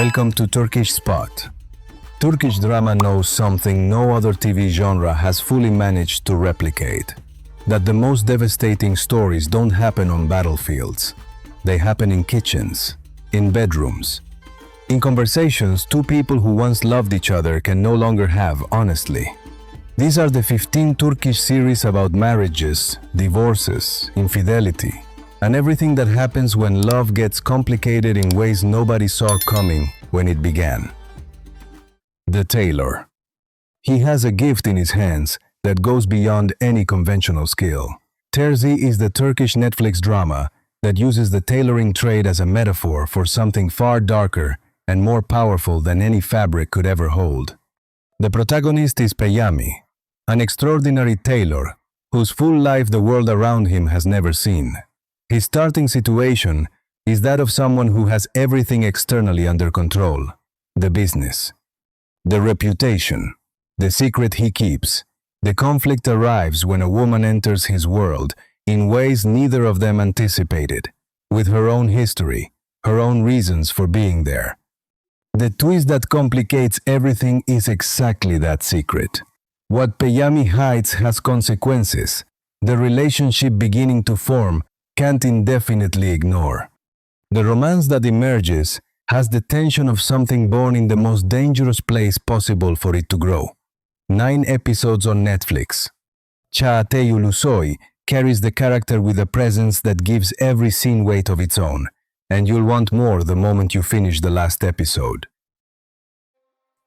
Welcome to Turkish Spot. Turkish drama knows something no other TV genre has fully managed to replicate. That the most devastating stories don't happen on battlefields. They happen in kitchens, in bedrooms. In conversations two people who once loved each other can no longer have honestly. These are the 15 Turkish series about marriages, divorces, infidelity, and everything that happens when love gets complicated in ways nobody saw coming when it began. The tailor. He has a gift in his hands that goes beyond any conventional skill. Terzi is the Turkish Netflix drama that uses the tailoring trade as a metaphor for something far darker and more powerful than any fabric could ever hold. The protagonist is Peyami, an extraordinary tailor whose full life the world around him has never seen. His starting situation is that of someone who has everything externally under control: the business, the reputation, the secret he keeps. The conflict arrives when a woman enters his world in ways neither of them anticipated, with her own history, her own reasons for being there. The twist that complicates everything is exactly that secret. What Peyami hides has consequences. The relationship beginning to form can't indefinitely ignore. The romance that emerges has the tension of something born in the most dangerous place possible for it to grow. 9 episodes on Netflix. Çağatay Ulusoy carries the character with a presence that gives every scene weight of its own, and you'll want more the moment you finish the last episode.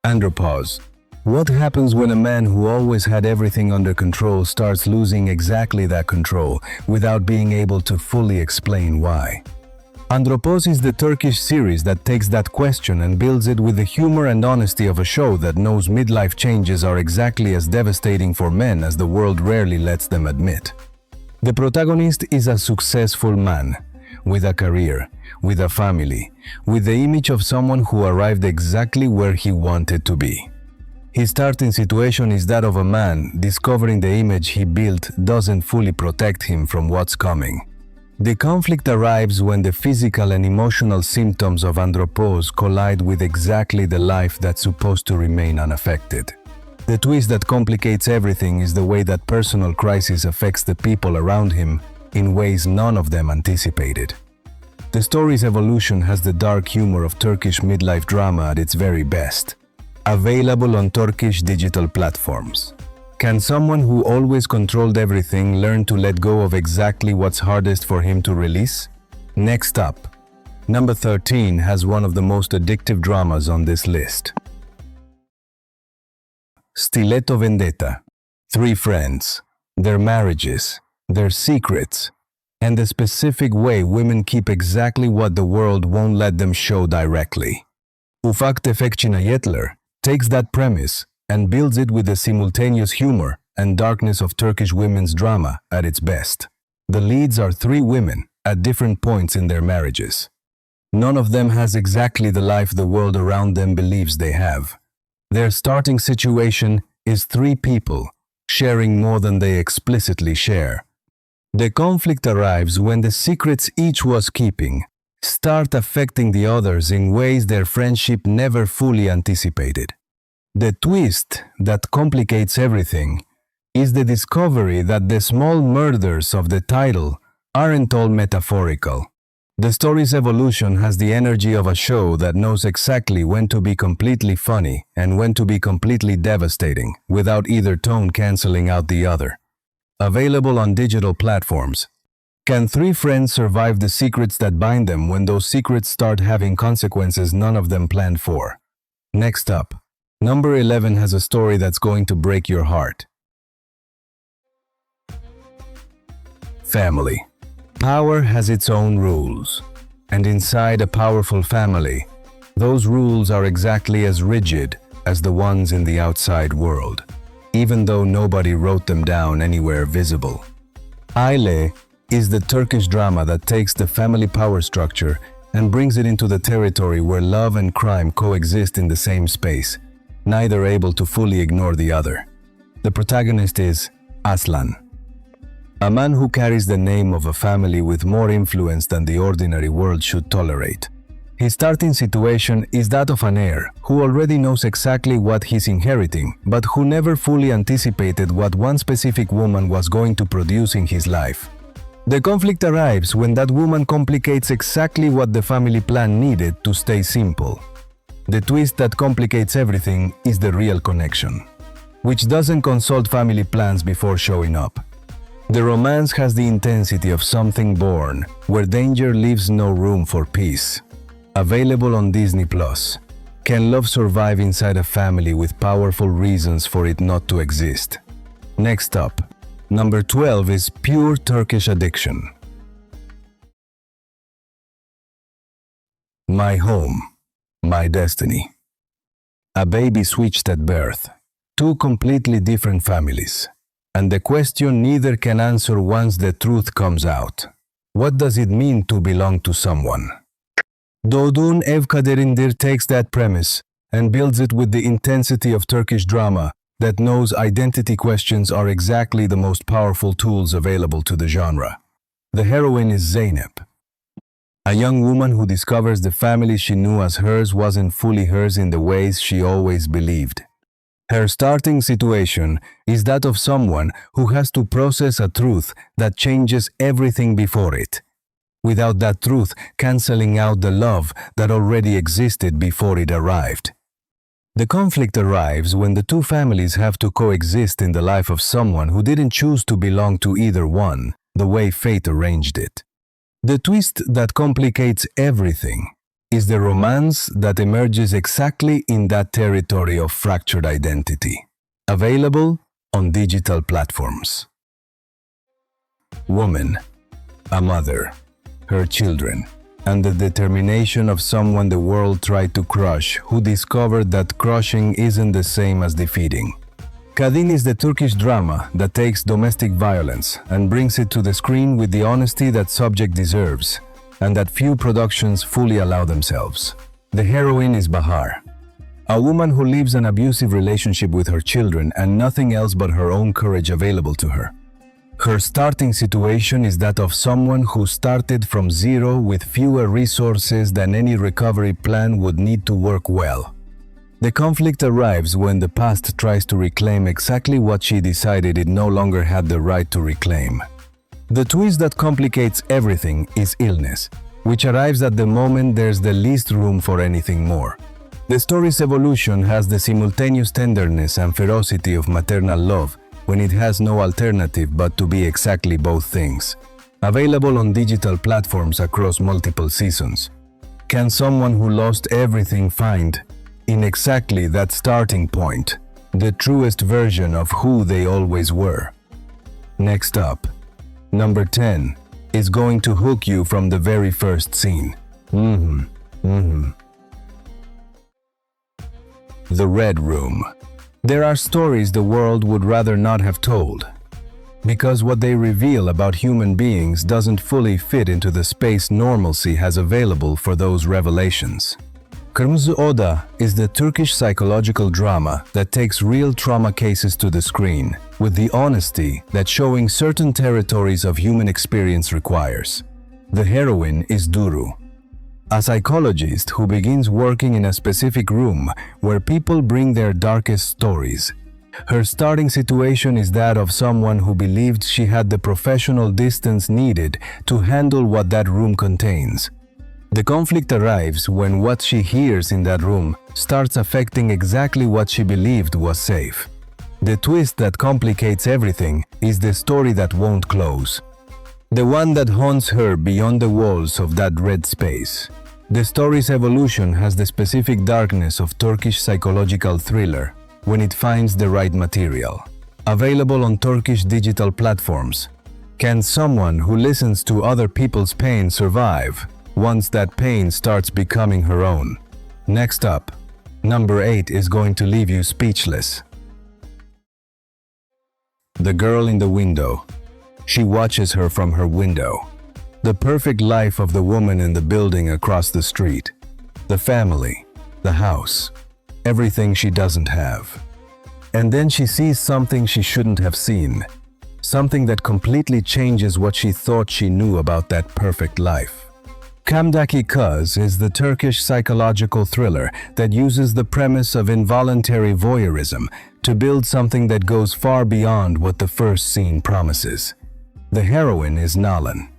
Andropause. What happens when a man who always had everything under control starts losing exactly that control without being able to fully explain why? Andropause is the Turkish series that takes that question and builds it with the humor and honesty of a show that knows midlife changes are exactly as devastating for men as the world rarely lets them admit. The protagonist is a successful man, with a career, with a family, with the image of someone who arrived exactly where he wanted to be. His starting situation is that of a man discovering the image he built doesn't fully protect him from what's coming. The conflict arrives when the physical and emotional symptoms of andropause collide with exactly the life that's supposed to remain unaffected. The twist that complicates everything is the way that personal crisis affects the people around him in ways none of them anticipated. The story's evolution has the dark humor of Turkish midlife drama at its very best. Available on Turkish digital platforms. Can someone who always controlled everything learn to let go of exactly what's hardest for him to release? Next up, number 13 has one of the most addictive dramas on this list. Stiletto Vendetta. 3 friends, their marriages, their secrets, and the specific way women keep exactly what the world won't let them show directly. Ufak Tefek Cinayetler takes that premise and builds it with the simultaneous humor and darkness of Turkish women's drama at its best. The leads are 3 women at different points in their marriages. None of them has exactly the life the world around them believes they have. Their starting situation is 3 people sharing more than they explicitly share. The conflict arrives when the secrets each was keeping start affecting the others in ways their friendship never fully anticipated. The twist that complicates everything is the discovery that the small murders of the title aren't all metaphorical. The story's evolution has the energy of a show that knows exactly when to be completely funny and when to be completely devastating, without either tone canceling out the other. Available on digital platforms. Can 3 friends survive the secrets that bind them when those secrets start having consequences none of them planned for? Next up, number 11 has a story that's going to break your heart. Family. Power has its own rules, and inside a powerful family, those rules are exactly as rigid as the ones in the outside world, even though nobody wrote them down anywhere visible. Aile is the Turkish drama that takes the family power structure and brings it into the territory where love and crime coexist in the same space, neither able to fully ignore the other. The protagonist is Aslan, a man who carries the name of a family with more influence than the ordinary world should tolerate. His starting situation is that of an heir who already knows exactly what he's inheriting, but who never fully anticipated what one specific woman was going to produce in his life. The conflict arrives when that woman complicates exactly what the family plan needed to stay simple. The twist that complicates everything is the real connection, which doesn't consult family plans before showing up. The romance has the intensity of something born, where danger leaves no room for peace. Available on Disney+. Can love survive inside a family with powerful reasons for it not to exist? Next up, number 12 is pure Turkish addiction. My home, my destiny. A baby switched at birth. Two completely different families. And the question neither can answer once the truth comes out. What does it mean to belong to someone? Doğduğun ev kaderindir takes that premise and builds it with the intensity of Turkish drama that knows identity questions are exactly the most powerful tools available to the genre. The heroine is Zeynep, a young woman who discovers the family she knew as hers wasn't fully hers in the ways she always believed. Her starting situation is that of someone who has to process a truth that changes everything before it, without that truth canceling out the love that already existed before it arrived. The conflict arrives when the two families have to coexist in the life of someone who didn't choose to belong to either one, the way fate arranged it. The twist that complicates everything is the romance that emerges exactly in that territory of fractured identity. Available on digital platforms. Woman, a mother, her children, and the determination of someone the world tried to crush, who discovered that crushing isn't the same as defeating. Kadın is the Turkish drama that takes domestic violence and brings it to the screen with the honesty that subject deserves, and that few productions fully allow themselves. The heroine is Bahar, a woman who lives an abusive relationship with her children and nothing else but her own courage available to her. Her starting situation is that of someone who started from zero with fewer resources than any recovery plan would need to work well. The conflict arrives when the past tries to reclaim exactly what she decided it no longer had the right to reclaim. The twist that complicates everything is illness, which arrives at the moment there's the least room for anything more. The story's evolution has the simultaneous tenderness and ferocity of maternal love, when it has no alternative but to be exactly both things. Available on digital platforms across multiple seasons. Can someone who lost everything find, in exactly that starting point, the truest version of who they always were? Next up, number 10 is going to hook you from the very first scene. The Red Room. There are stories the world would rather not have told, because what they reveal about human beings doesn't fully fit into the space normalcy has available for those revelations. Kırmızı Oda is the Turkish psychological drama that takes real trauma cases to the screen, with the honesty that showing certain territories of human experience requires. The heroine is Duru, a psychologist who begins working in a specific room where people bring their darkest stories. Her starting situation is that of someone who believed she had the professional distance needed to handle what that room contains. The conflict arrives when what she hears in that room starts affecting exactly what she believed was safe. The twist that complicates everything is the story that won't close. The one that haunts her beyond the walls of that red space. The story's evolution has the specific darkness of Turkish psychological thriller when it finds the right material. Available on Turkish digital platforms. Can someone who listens to other people's pain survive once that pain starts becoming her own? Next up, number 8 is going to leave you speechless. The Girl in the Window. She watches her from her window. The perfect life of the woman in the building across the street. The family, the house, everything she doesn't have. And then she sees something she shouldn't have seen. Something that completely changes what she thought she knew about that perfect life. Kamdaki Kız is the Turkish psychological thriller that uses the premise of involuntary voyeurism to build something that goes far beyond what the first scene promises. The heroine is Nalan,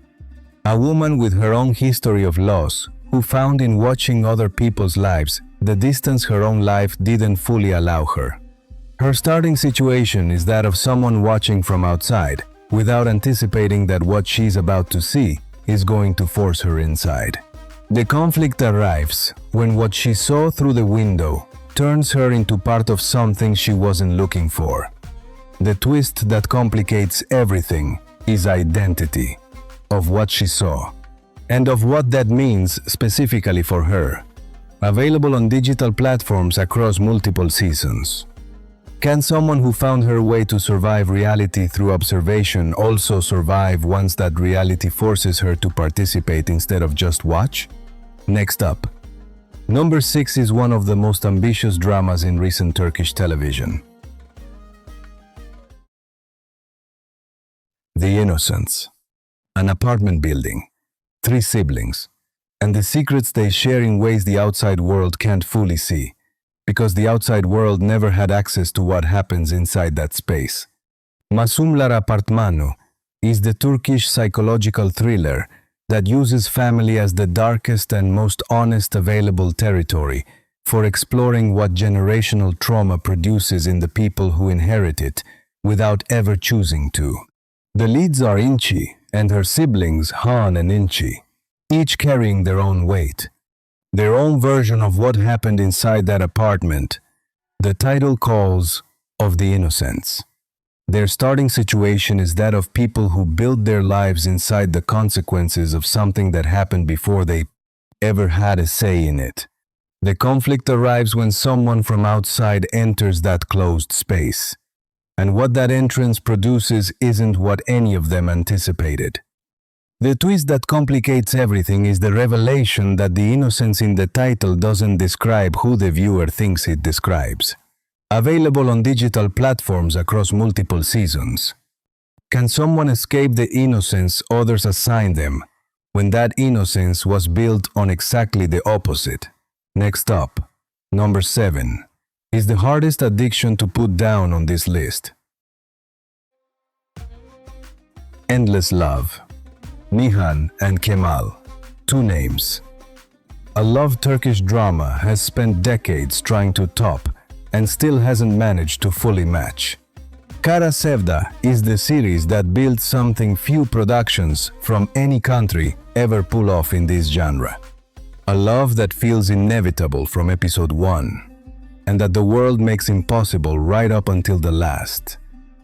a woman with her own history of loss who found in watching other people's lives the distance her own life didn't fully allow her. Her starting situation is that of someone watching from outside, without anticipating that what she's about to see is going to force her inside. The conflict arrives when what she saw through the window turns her into part of something she wasn't looking for. The twist that complicates everything is identity of what she saw, and of what that means specifically for her. Available on digital platforms across multiple seasons. Can someone who found her way to survive reality through observation also survive once that reality forces her to participate instead of just watch? Next up. Number 6 is one of the most ambitious dramas in recent Turkish television. The Innocents. An apartment building, 3 siblings, and the secrets they share in ways the outside world can't fully see, because the outside world never had access to what happens inside that space. Masumlar Apartmanu is the Turkish psychological thriller that uses family as the darkest and most honest available territory for exploring what generational trauma produces in the people who inherit it without ever choosing to. The leads are Inci and her siblings Han and Inci, each carrying their own weight, their own version of what happened inside that apartment. The title calls of the Innocents. Their starting situation is that of people who build their lives inside the consequences of something that happened before they ever had a say in it. The conflict arrives when someone from outside enters that closed space, and what that entrance produces isn't what any of them anticipated. The twist that complicates everything is the revelation that the innocence in the title doesn't describe who the viewer thinks it describes. Available on digital platforms across multiple seasons. Can someone escape the innocence others assign them when that innocence was built on exactly the opposite? Next up, number 7, is the hardest addiction to put down on this list. Endless Love. Nihan and Kemal, 2 names. A love Turkish drama has spent decades trying to top and still hasn't managed to fully match. Kara Sevda is the series that built something few productions from any country ever pull off in this genre. A love that feels inevitable from episode 1, and that the world makes impossible right up until the last,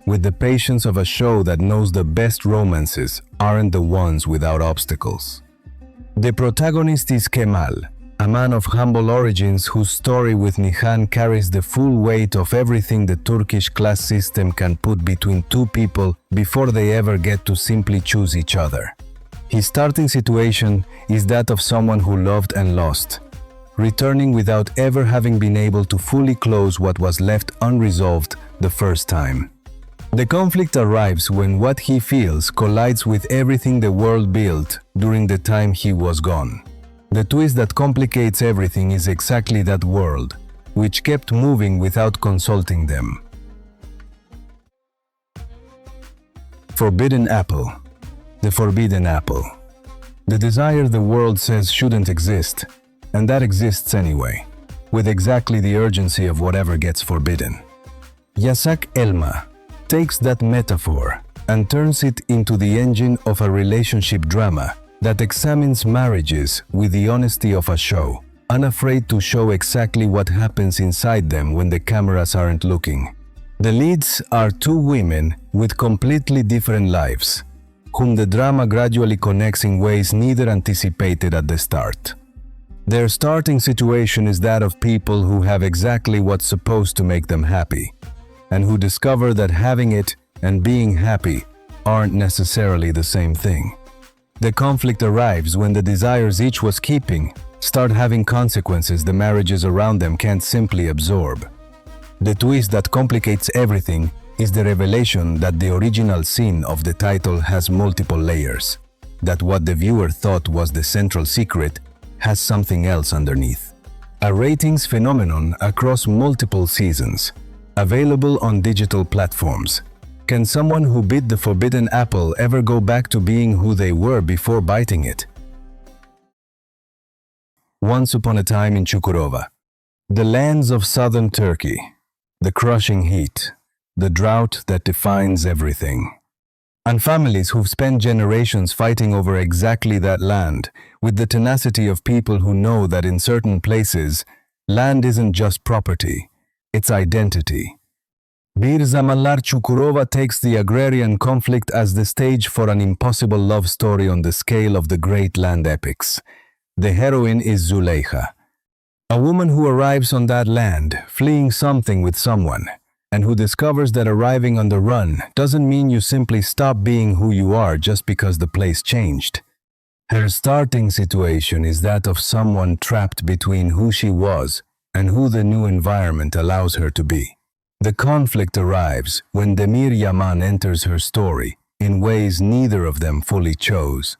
with the patience of a show that knows the best romances aren't the ones without obstacles. The protagonist is Kemal, a man of humble origins whose story with Nihan carries the full weight of everything the Turkish class system can put between 2 people before they ever get to simply choose each other. His starting situation is that of someone who loved and lost, returning without ever having been able to fully close what was left unresolved the first time. The conflict arrives when what he feels collides with everything the world built during the time he was gone. The twist that complicates everything is exactly that world, which kept moving without consulting them. Forbidden Apple. The Forbidden Apple. The desire the world says shouldn't exist, and that exists anyway, with exactly the urgency of whatever gets forbidden. Yasak Elma takes that metaphor and turns it into the engine of a relationship drama that examines marriages with the honesty of a show, unafraid to show exactly what happens inside them when the cameras aren't looking. The leads are 2 women with completely different lives, whom the drama gradually connects in ways neither anticipated at the start. Their starting situation is that of people who have exactly what's supposed to make them happy, and who discover that having it and being happy aren't necessarily the same thing. The conflict arrives when the desires each was keeping start having consequences the marriages around them can't simply absorb. The twist that complicates everything is the revelation that the original scene of the title has multiple layers. that what the viewer thought was the central secret has something else underneath. A ratings phenomenon across multiple seasons, available on digital platforms. Can someone who bit the forbidden apple ever go back to being who they were before biting it? Once upon a time in Çukurova, the lands of southern Turkey, the crushing heat, the drought that defines everything. And families who've spent generations fighting over exactly that land, with the tenacity of people who know that in certain places, land isn't just property, it's identity. Bir Zamanlar Çukurova takes the agrarian conflict as the stage for an impossible love story on the scale of the great land epics. The heroine is Züleyha, a woman who arrives on that land, fleeing something with someone, and who discovers that arriving on the run doesn't mean you simply stop being who you are just because the place changed. Her starting situation is that of someone trapped between who she was and who the new environment allows her to be. The conflict arrives when Demir Yaman enters her story in ways neither of them fully chose.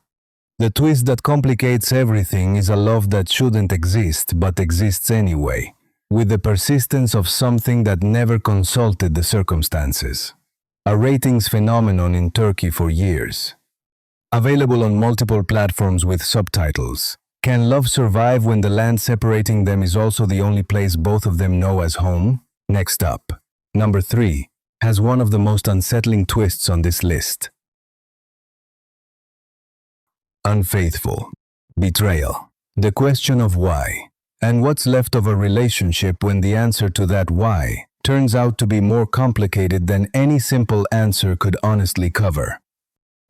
The twist that complicates everything is a love that shouldn't exist but exists anyway, with the persistence of something that never consulted the circumstances. A ratings phenomenon in Turkey for years. Available on multiple platforms with subtitles. Can love survive when the land separating them is also the only place both of them know as home? Next up, number 3, has one of the most unsettling twists on this list. Unfaithful. Betrayal. The question of why. And what's left of a relationship when the answer to that why turns out to be more complicated than any simple answer could honestly cover.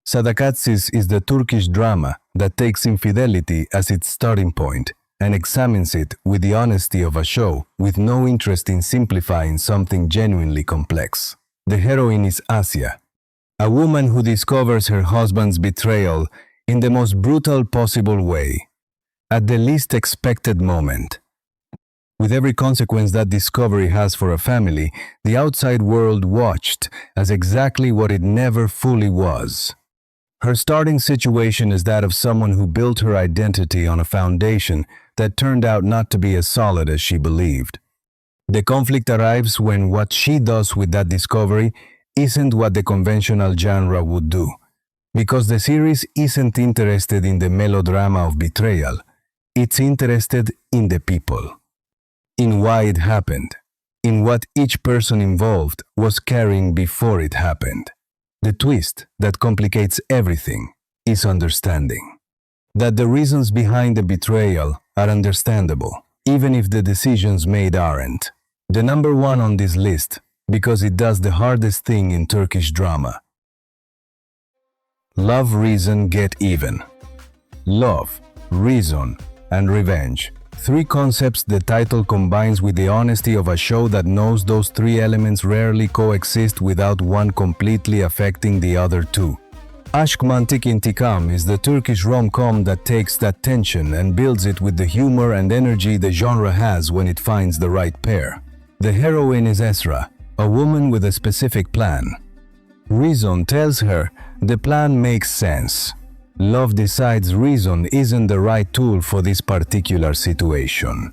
Sadakatsiz is the Turkish drama that takes infidelity as its starting point and examines it with the honesty of a show with no interest in simplifying something genuinely complex. The heroine is Asya, a woman who discovers her husband's betrayal in the most brutal possible way, at the least expected moment. With every consequence that discovery has for a family, the outside world watched as exactly what it never fully was. Her starting situation is that of someone who built her identity on a foundation that turned out not to be as solid as she believed. The conflict arrives when what she does with that discovery isn't what the conventional genre would do, because the series isn't interested in the melodrama of betrayal. It's interested in the people, in why it happened, in what each person involved was carrying before it happened. The twist that complicates everything is understanding. That the reasons behind the betrayal are understandable, even if the decisions made aren't. The number 1 on this list, because it does the hardest thing in Turkish drama. Love, reason, get even. Love, reason, and revenge. 3 concepts the title combines with the honesty of a show that knows those 3 elements rarely coexist without one completely affecting the other 2. Aşk Mantık İntikam is the Turkish rom-com that takes that tension and builds it with the humor and energy the genre has when it finds the right pair. The heroine is Esra, a woman with a specific plan. Reason tells her the plan makes sense. Love decides reason isn't the right tool for this particular situation.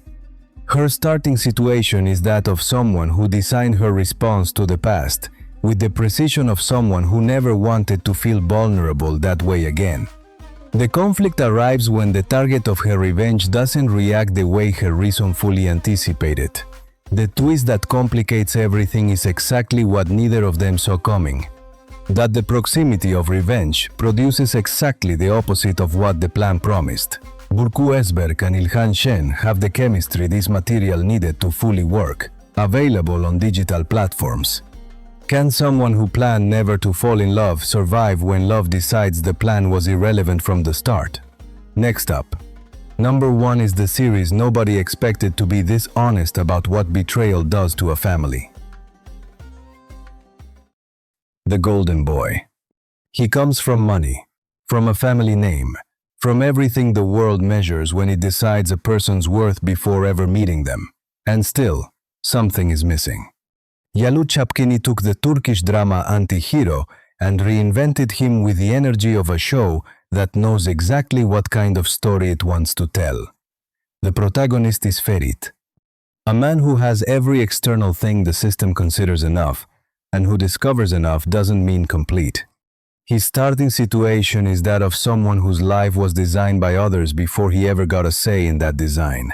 Her starting situation is that of someone who designed her response to the past with the precision of someone who never wanted to feel vulnerable that way again. The conflict arrives when the target of her revenge doesn't react the way her reason fully anticipated. The twist that complicates everything is exactly what neither of them saw coming. That the proximity of revenge produces exactly the opposite of what the plan promised. Burcu Özberk and İlhan Şen have the chemistry this material needed to fully work, available on digital platforms. Can someone who planned never to fall in love survive when love decides the plan was irrelevant from the start? Next up, number 1 is the series nobody expected to be this honest about what betrayal does to a family. The Golden Boy. He comes from money, from a family name, from everything the world measures when it decides a person's worth before ever meeting them. And still, something is missing. Yalu Çapkini took the Turkish drama anti-hero and reinvented him with the energy of a show that knows exactly what kind of story it wants to tell. The protagonist is Ferit, a man who has every external thing the system considers enough, and who discovers enough doesn't mean complete. His starting situation is that of someone whose life was designed by others before he ever got a say in that design.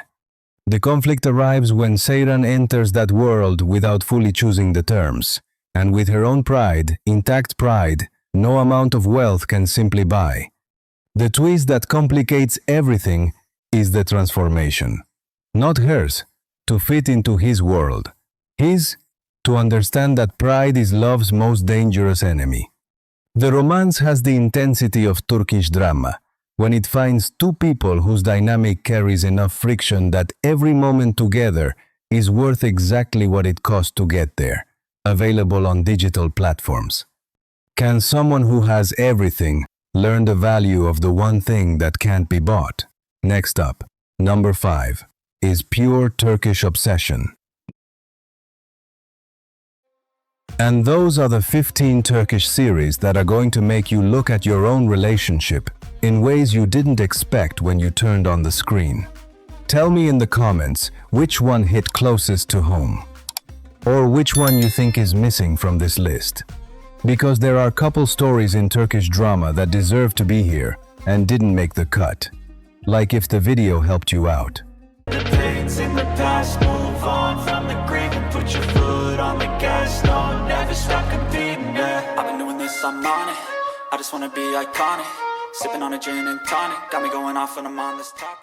The conflict arrives when Seyran enters that world without fully choosing the terms, and with her own pride, intact pride, no amount of wealth can simply buy. The twist that complicates everything is the transformation. Not hers, to fit into his world. His, to understand that pride is love's most dangerous enemy. The romance has the intensity of Turkish drama, when it finds two people whose dynamic carries enough friction that every moment together is worth exactly what it cost to get there. Available on digital platforms. Can someone who has everything learn the value of the one thing that can't be bought? Next up, number 5, is Pure Turkish Obsession. And those are the 15 Turkish series that are going to make you look at your own relationship in ways you didn't expect when you turned on the screen. Tell me in the comments which one hit closest to home, or which one you think is missing from this list. Because there are a couple stories in Turkish drama that deserve to be here and didn't make the cut. Like if the video helped you out. The pains in the past, move on from the grave and put your foot on the gas. No, never stop competing, yeah. I've been doing this, I'm on it. I just wanna be iconic. Sipping on a gin and tonic, got me going off when I'm on this topic.